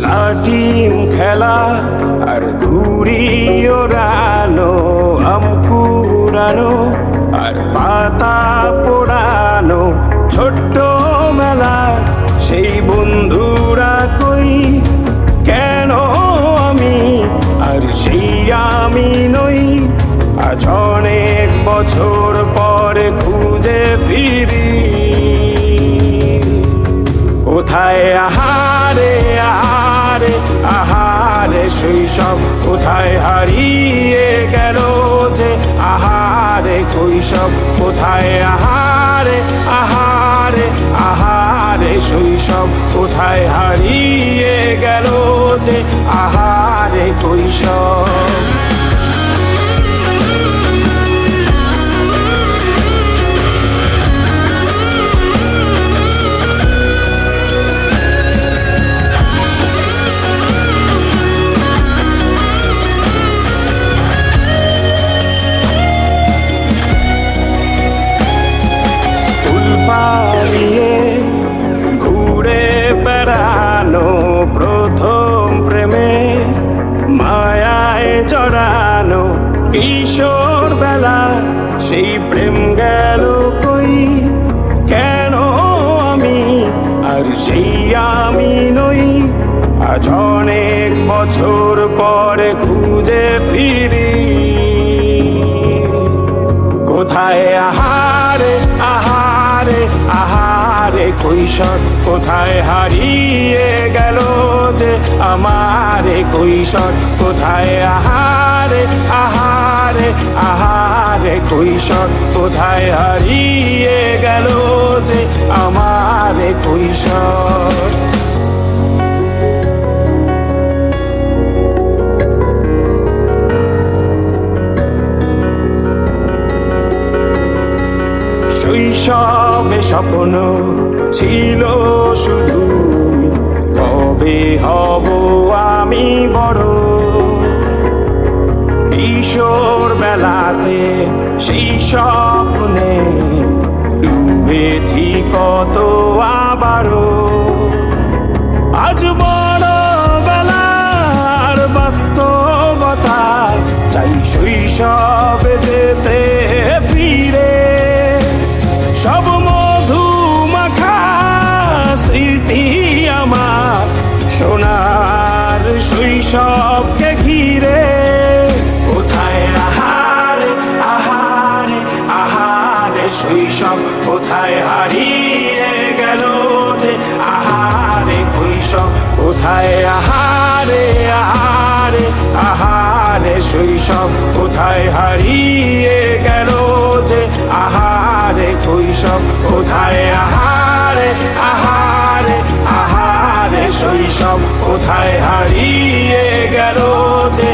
লাটিম খেলা আর ঘুড়ি ওড়ানো, আম কুড়ানো আর পাতা পোড়ানো, ছোট্ট মেলা সেই বন্ধুরা কই, কেন আমি আর সেই আমি নই। আজ অনেক বছর পরে খুঁজে ফিরি, কোথায় আহারে আহারে আহারে শৈশব, কোথায় হারিয়ে গেল যে আহারে কৈশব, কোথায় আহারে আহারে আহারে শৈশব, কোথায় হারিয়ে গেল যে আহারে কৈশব। পালিয়ে ঘুরে বেড়ানো, প্রথম প্রেমে মায়ায় জড়ানো, কিশোর বেলা সেই প্রেম গেল কই, কেন আমি আর সেই আমি নই। আজ অনেক বছর পরে খুঁজে ফিরি, কোথায় আহারে আহারে আহারে কৈশোর, কোথায় হারিয়ে গেল যে আমারে কৈশোর, কোথায় আহারে আহারে আহারে কৈশোর, কোথায় হারিয়ে গেল যে আমারে কৈশোর। শৈশবে স্বপ্ন ছিল শুধু, কবে হব আমি বড়। কিশোর বেলাতে সেই স্বপ্নে ডুবেছি কত আবারও, আজ বড় বেলার বাস্তবতা চাই শৈশবে যেতে ফিরে। সব মধু মাখা স্মৃতি আমার সোনার শৈশবকে ঘিরে, কোথায় আহারে আহারে আহারে শৈশব, কোথায় হারিয়ে গেল যে আহারে কৈশোর, কোথায় আহারে আহারে আহারে শৈশব, কোথায় হারিয়ে গেল যে আহারে কৈশোর, কোথায় আহারে আহারে আহারে শৈশব, কোথায় হারিয়ে গেল যে